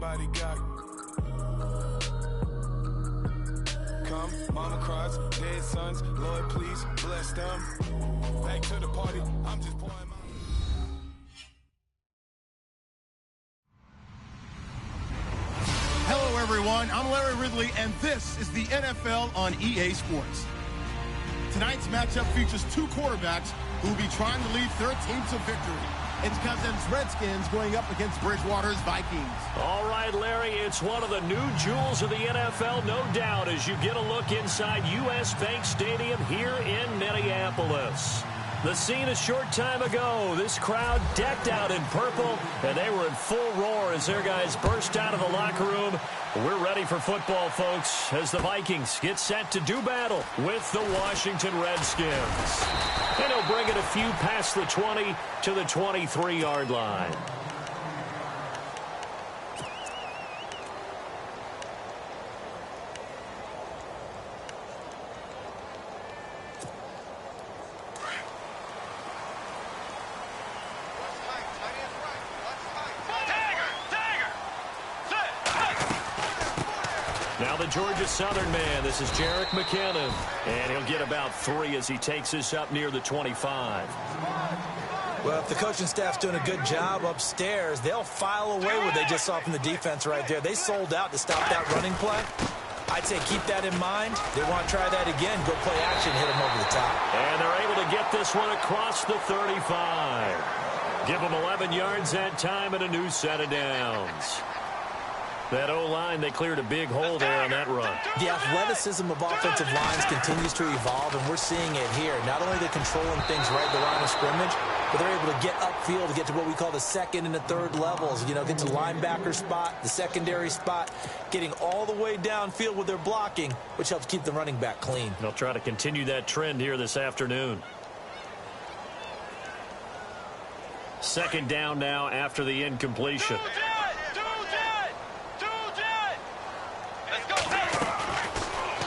everybody got. Come, mama cries, dead sons, Lord please bless them. Back to the party, I'm just pouring my... Hello everyone, I'm Larry Ridley and this is the NFL on EA Sports. Tonight's matchup features two quarterbacks who will be trying to lead their teams to victory. It's Cousins Redskins going up against Bridgewater's Vikings. All right, Larry, it's one of the new jewels of the NFL, no doubt, as you get a look inside U.S. Bank Stadium here in Minneapolis. The scene a short time ago, this crowd decked out in purple, and they were in full roar as their guys burst out of the locker room. We're ready for football, folks, as the Vikings get set to do battle with the Washington Redskins. And he'll bring it a few past the 20 to the 23-yard line. Now the Georgia Southern man, this is Jerick McKinnon, and he'll get about 3 as he takes this up near the 25. Well, if the coaching staff's doing a good job upstairs, they'll file away what they just saw from the defense right there. They sold out to stop that running play. I'd say keep that in mind. They want to try that again, go play action, hit them over the top. And they're able to get this one across the 35. Give them 11 yards that time and a new set of downs. That O-line, they cleared a big hole there on that run. The athleticism of offensive lines continues to evolve, and we're seeing it here. Not only are they controlling things right at the line of scrimmage, but they're able to get upfield to get to what we call the second and the third levels. You know, get to the linebacker spot, the secondary spot, getting all the way downfield with their blocking, which helps keep the running back clean. They'll try to continue that trend here this afternoon. Second down now after the incompletion.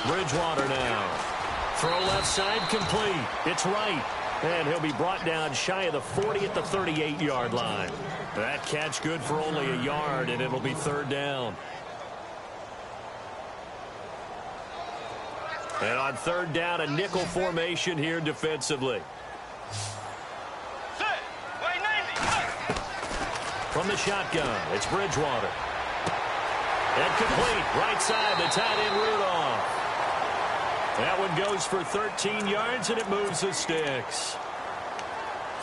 Bridgewater now. Throw left side complete. It's right. And he'll be brought down shy of the 40 at the 38-yard line. That catch good for only a yard, and it'll be third down. And on third down, a nickel formation here defensively. From the shotgun, it's Bridgewater. And complete. Right side, the tight end Rudolph. That one goes for 13 yards, and it moves the sticks.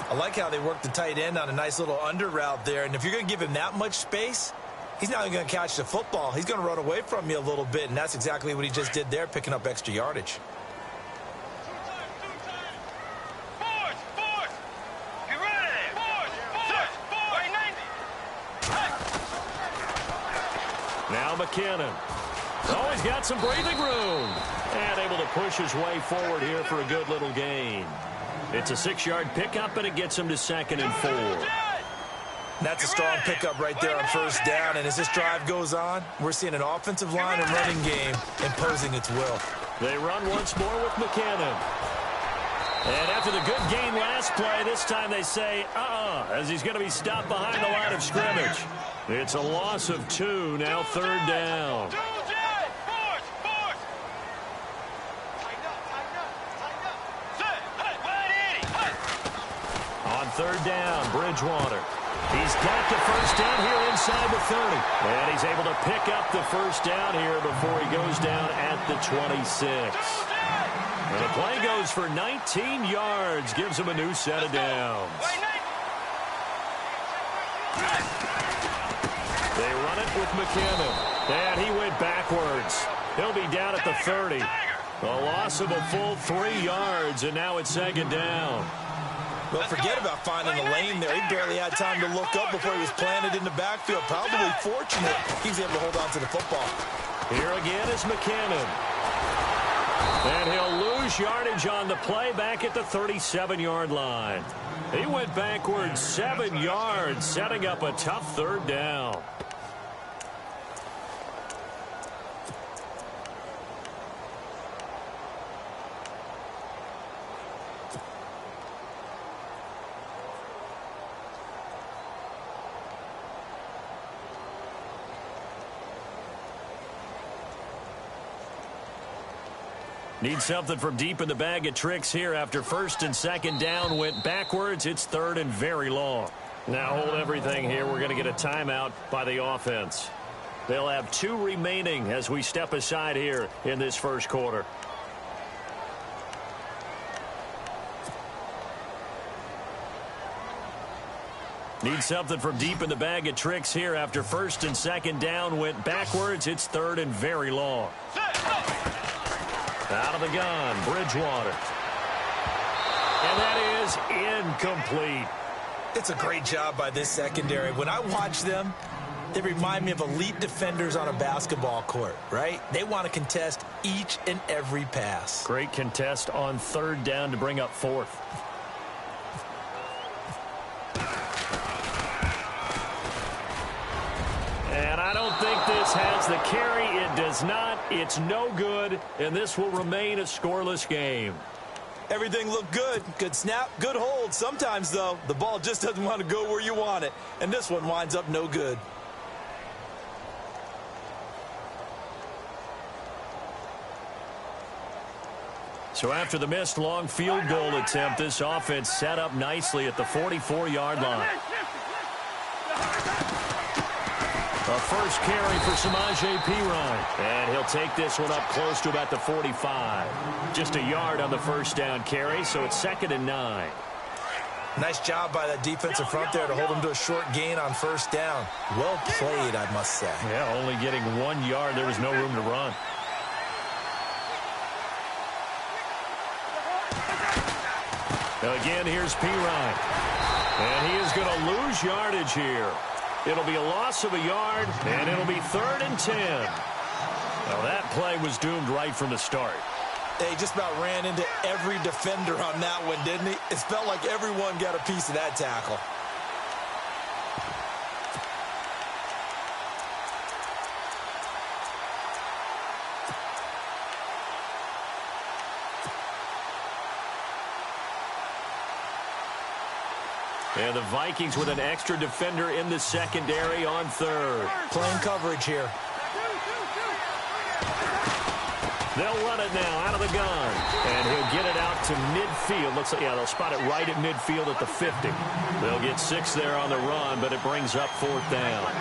I like how they work the tight end on a nice little under route there. And if you're going to give him that much space, he's not even going to catch the football. He's going to run away from you a little bit, and that's exactly what he just did there, picking up extra yardage. Now McKinnon. Oh, he's got some breathing room. And able to push his way forward here for a good little gain. It's a 6-yard pickup, and it gets him to 2nd and 4. That's a strong pickup right there on first down. And as this drive goes on, we're seeing an offensive line and running game imposing its will. They run once more with McKinnon. And after the good gain last play, this time they say, as he's going to be stopped behind the line of scrimmage. It's a loss of 2, now third down. On third down, Bridgewater. He's got the first down here inside the 30. And he's able to pick up the first down here before he goes down at the 26. And the play goes for 19 yards, gives him a new set of downs. They run it with McKinnon. And he went backwards. He'll be down at the 30. A loss of a full 3 yards, and now it's 2nd down. Well, forget about finding a lane there. He barely had time to look up before he was planted in the backfield. Probably fortunate he's able to hold on to the football. Here again is McKinnon. And he'll lose yardage on the play back at the 37-yard line. He went backwards 7 yards, setting up a tough third down. Need something from deep in the bag of tricks here after first and second down went backwards. It's third and very long. Now hold everything here. We're going to get a timeout by the offense. They'll have 2 remaining as we step aside here in this first quarter. Need something from deep in the bag of tricks here after first and second down went backwards. It's third and very long. Out of the gun, Bridgewater. And that is incomplete. It's a great job by this secondary. When I watch them, they remind me of elite defenders on a basketball court, right? They want to contest each and every pass. Great contest on third down to bring up fourth. And I don't think this has the carry. It does not. It's no good, and this will remain a scoreless game. Everything looked good. Good snap, good hold. Sometimes, though, the ball just doesn't want to go where you want it, and this one winds up no good. So after the missed long field goal attempt, this offense set up nicely at the 44-yard line. A first carry for Samaje Perine. And he'll take this one up close to about the 45. Just a yard on the first down carry, so it's 2nd and 9. Nice job by that defensive front there to hold him to a short gain on first down. Well played, I must say. Yeah, only getting 1 yard. There was no room to run. Again, here's Perine. And he is going to lose yardage here. It'll be a loss of a yard, and it'll be 3rd and 10. Now, that play was doomed right from the start. He just about ran into every defender on that one, didn't he? It felt like everyone got a piece of that tackle. And the Vikings with an extra defender in the secondary on third. Playing coverage here. They'll run it now out of the gun. And he'll get it out to midfield. Looks like, yeah, they'll spot it right at midfield at the 50. They'll get 6 there on the run, but it brings up 4th down.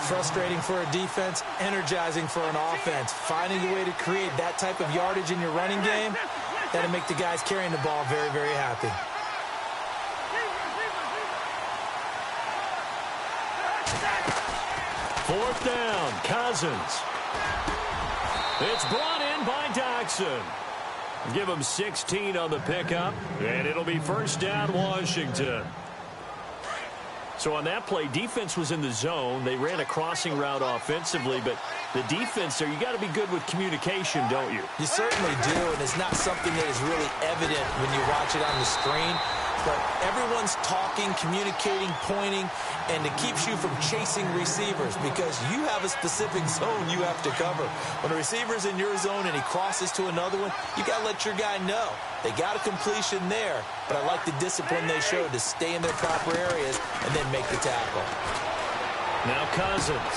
Frustrating for a defense, energizing for an offense. Finding a way to create that type of yardage in your running game, that'll make the guys carrying the ball very, very happy. Fourth down, Cousins. It's brought in by Doxson. Give him 16 on the pickup, and it'll be first down, Washington. So on that play, defense was in the zone. They ran a crossing route offensively, but the defense there, you got to be good with communication, don't you? You certainly do, and it's not something that is really evident when you watch it on the screen. But everyone's talking, communicating, pointing, and it keeps you from chasing receivers because you have a specific zone you have to cover. When a receiver's in your zone and he crosses to another one, you got to let your guy know. They got a completion there, but I like the discipline they showed to stay in their proper areas and then make the tackle. Now Cousins.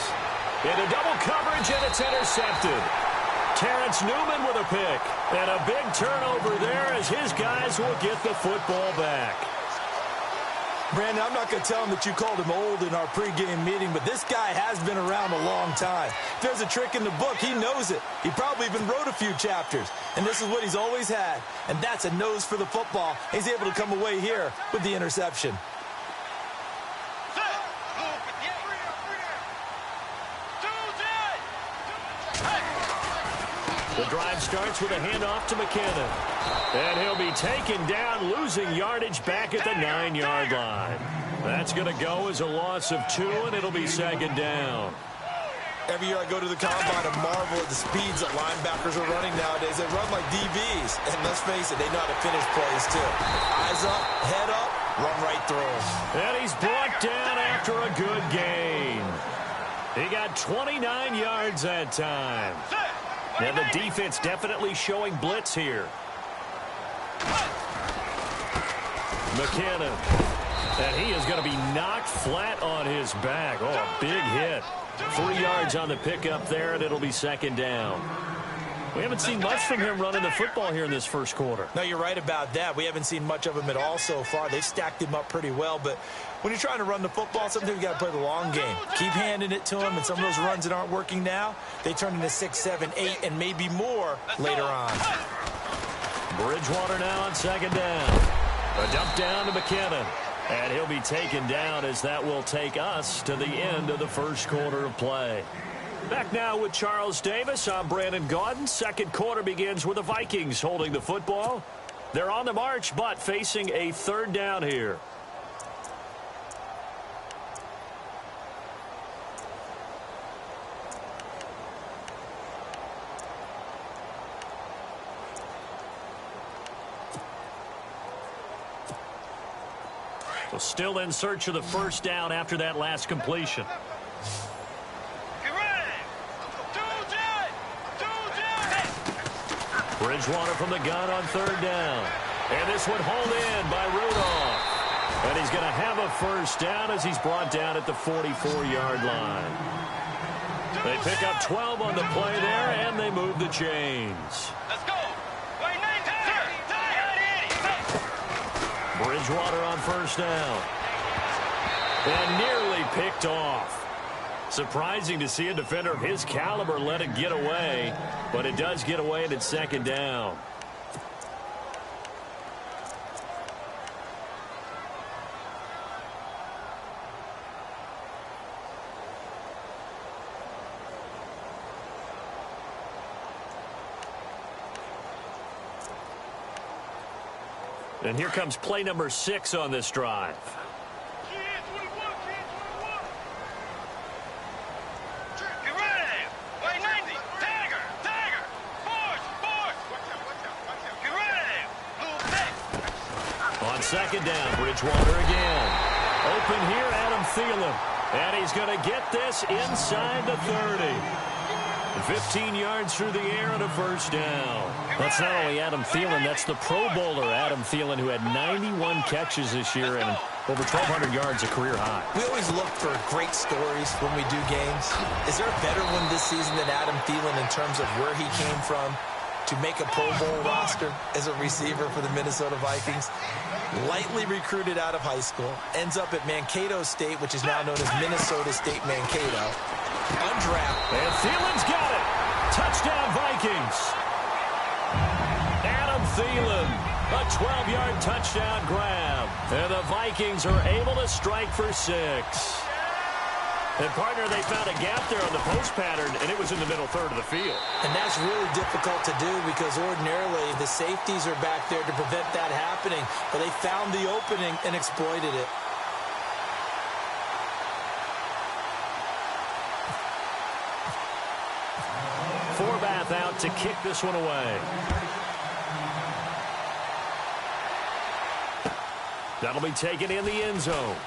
Into double coverage, and it's intercepted. Terrence Newman with a pick. And a big turnover there as his guys will get the football back. Brandon, I'm not going to tell him that you called him old in our pregame meeting, but this guy has been around a long time. If there's a trick in the book, he knows it. He probably even wrote a few chapters. And this is what he's always had. And that's a nose for the football. He's able to come away here with the interception. The drive starts with a handoff to McKinnon. And he'll be taken down, losing yardage back at the 9-yard line. That's going to go as a loss of 2, and it'll be 2nd down. Every year I go to the combine and marvel at the speeds that linebackers are running nowadays. They run like DBs. And let's face it, they know how to finish plays too. Eyes up, head up, run right through them. And he's brought down after a good gain. He got 29 yards that time. And the defense definitely showing blitz here. McKinnon. And he is going to be knocked flat on his back. Oh, a big hit. 3 yards on the pickup there, and it'll be 2nd down. We haven't seen much from him running the football here in this first quarter. No, you're right about that. We haven't seen much of him at all so far. They've stacked him up pretty well, but when you're trying to run the football, sometimes you got to play the long game. Keep handing it to him, and some of those runs that aren't working now, they turn into 6, 7, 8, and maybe more later on. Bridgewater now on second down. A dump down to McKinnon. And he'll be taken down as that will take us to the end of the first quarter of play. Back now with Charles Davis. I'm Brandon Gaudin. Second quarter begins with the Vikings holding the football. They're on the march, but facing a third down here. Well, still in search of the first down after that last completion. Bridgewater from the gun on third down. And this one hauled in by Rudolph. And he's going to have a first down as he's brought down at the 44-yard line. They pick up 12 on the play there, and they move the chains. Let's go. Bridgewater on first down. And nearly picked off. Surprising to see a defender of his caliber let it get away, but it does get away and it's second down. And here comes play number 6 on this drive. On second down, Bridgewater again. Open here, Adam Thielen. And he's going to get this inside the 30. 15 yards through the air and a first down. That's not only Adam Thielen, that's the Pro Bowler Adam Thielen, who had 91 catches this year and over 1,200 yards, a career high. We always look for great stories when we do games. Is there a better one this season than Adam Thielen in terms of where he came from to make a Pro Bowl roster as a receiver for the Minnesota Vikings? Lightly recruited out of high school, ends up at Mankato State, which is now known as Minnesota State Mankato. Undrafted. And Thielen's got it. Touchdown, Vikings. Adam Thielen, a 12-yard touchdown grab. And the Vikings are able to strike for 6. And, partner, they found a gap there on the post pattern, and it was in the middle third of the field. And that's really difficult to do because ordinarily the safeties are back there to prevent that happening. But they found the opening and exploited it. Forbath out to kick this one away. That'll be taken in the end zone.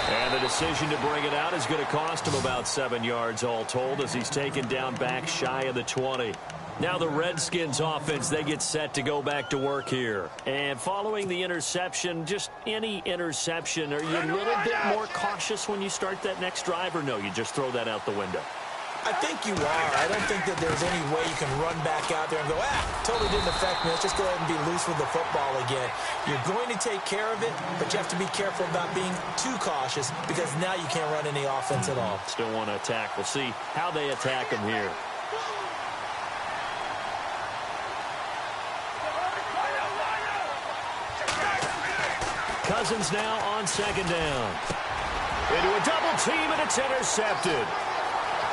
And the decision to bring it out is going to cost him about 7 yards all told as he's taken down back shy of the 20. Now the Redskins offense, they get set to go back to work here. And following the interception, just any interception, are you a little bit more cautious when you start that next drive, or no, you just throw that out the window? I think you are. I don't think that there's any way you can run back out there and go, totally didn't affect me. Let's just go ahead and be loose with the football again. You're going to take care of it, but you have to be careful about being too cautious because now you can't run any offense at all. Still want to attack. We'll see how they attack him here. Cousins now on second down. Into a double team, and it's intercepted.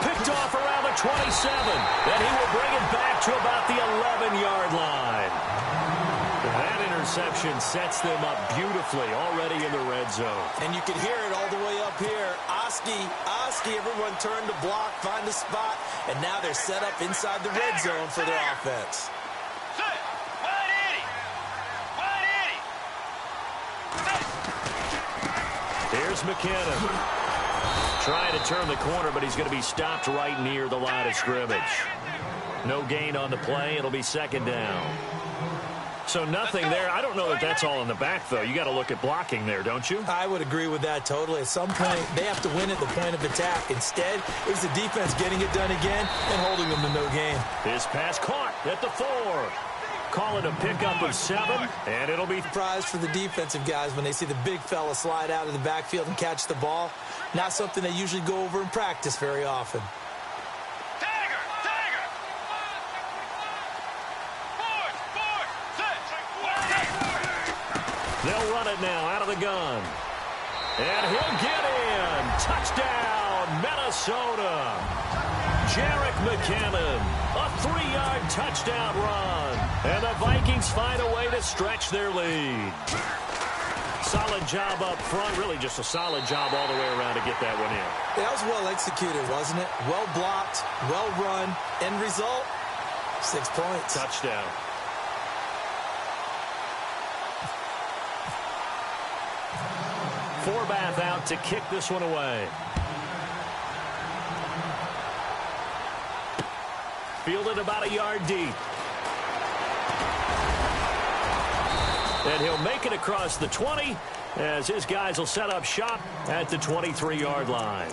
Picked off around the 27, and he will bring it back to about the 11-yard line. That interception sets them up beautifully already in the red zone. And you can hear it all the way up here. Oski, everyone turned to block, find a spot, and now they're set up inside the red zone for their offense. Here's McKinnon. Trying to turn the corner, but he's going to be stopped right near the line of scrimmage. No gain on the play. It'll be second down. So nothing there. I don't know that that's all in the back, though. You got to look at blocking there, don't you? I would agree with that totally. At some point, they have to win at the point of attack. Instead, it was the defense getting it done again and holding them to no gain. His pass caught at the 4. Call it a pickup of 7, and it'll be surprise for the defensive guys when they see the big fella slide out of the backfield and catch the ball. Not something they usually go over in practice very often. They'll run it now out of the gun. And he'll get in. Touchdown, Minnesota. Jerick McKinnon, a 3-yard touchdown run. And the Vikings find a way to stretch their lead. Solid job up front. Really just a solid job all the way around to get that one in. That was well executed, wasn't it? Well blocked, well run. End result, 6 points. Touchdown. Forbath out to kick this one away. Fielded about a yard deep. And he'll make it across the 20 as his guys will set up shop at the 23-yard line.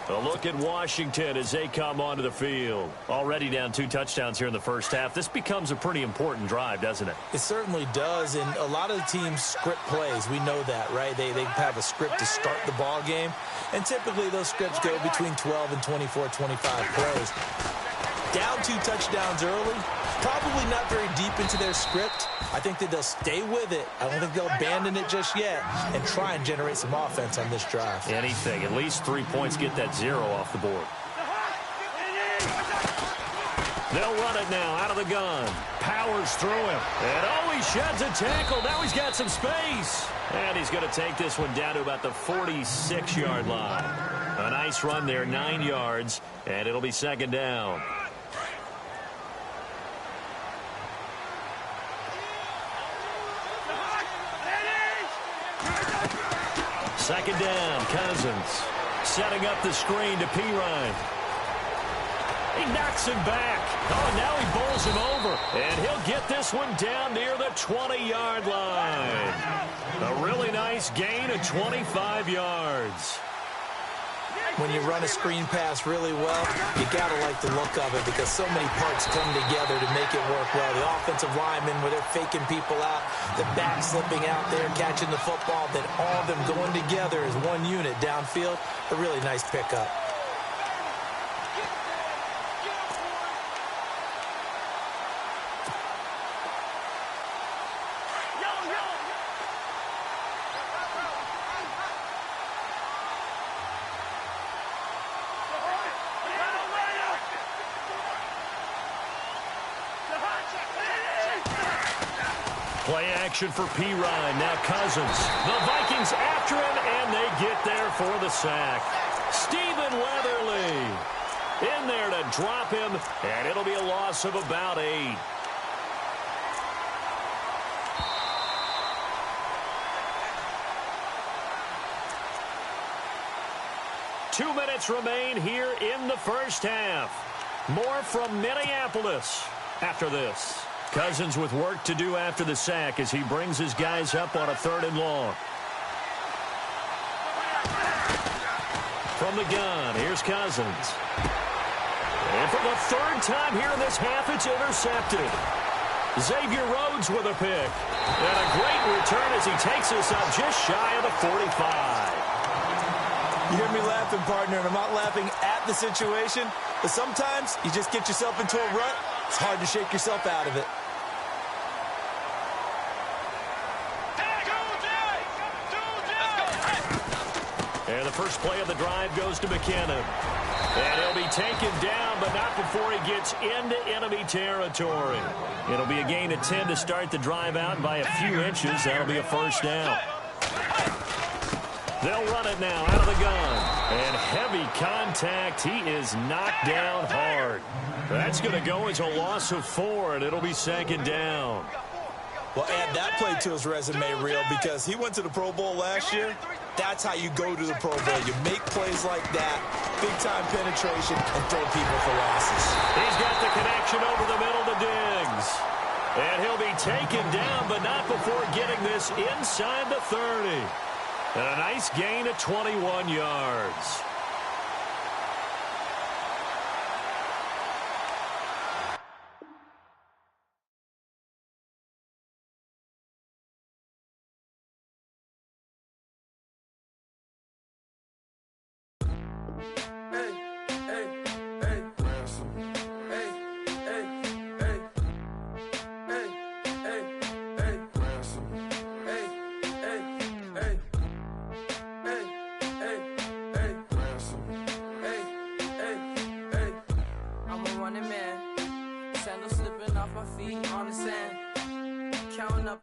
A look at Washington as they come onto the field. Already down 2 touchdowns here in the first half. This becomes a pretty important drive, doesn't it? It certainly does, and a lot of the teams script plays. We know that, right? They have a script to start the ball game, and typically those scripts go between 12 and 24, 25 plays. Down 2 touchdowns early, probably not very deep into their script. I think that they'll stay with it. I don't think they'll abandon it just yet and try and generate some offense on this drive. Anything. At least 3 points, get that 0 off the board. They'll run it now out of the gun. Powers through him. And he sheds a tackle. Now he's got some space. And he's going to take this one down to about the 46-yard line. A nice run there, 9 yards, and it'll be second down. Second down, Cousins. Setting up the screen to Pirine. He knocks him back. Oh, now he bowls him over. And he'll get this one down near the 20-yard line. A really nice gain of 25 yards. When you run a screen pass really well, you got to like the look of it because so many parts come together to make it work well. The offensive linemen, where they're faking people out, the back slipping out there, catching the football, then all of them going together as one unit downfield. A really nice pickup. Play action for Pirine. Now Cousins. The Vikings after him, and they get there for the sack. Stephen Weatherly in there to drop him, and it'll be a loss of about 8. Two minutes remain here in the first half. More from Minneapolis after this. Cousins with work to do after the sack as he brings his guys up on a 3rd and long. From the gun, here's Cousins. And for the 3rd time here in this half, it's intercepted. Xavier Rhodes with a pick. And a great return as he takes us up just shy of the 45. You hear me laughing, partner, and I'm not laughing at the situation, but sometimes you just get yourself into a rut. It's hard to shake yourself out of it. And the first play of the drive goes to McKinnon. And he'll be taken down, but not before he gets into enemy territory. It'll be a gain of 10 to start the drive out by a few inches. That'll be a first down. They'll run it now out of the gun. And heavy contact. He is knocked down hard. That's going to go as a loss of 4, and it'll be second down. Well, add that play to his resume reel because he went to the Pro Bowl last year. That's how you go to the Pro Bowl. You make plays like that, big-time penetration, and throw people for losses. He's got the connection over the middle to Diggs. And he'll be taken down this inside the 30. And a nice gain of 21 yards. Sandals slipping off my feet on the sand, counting up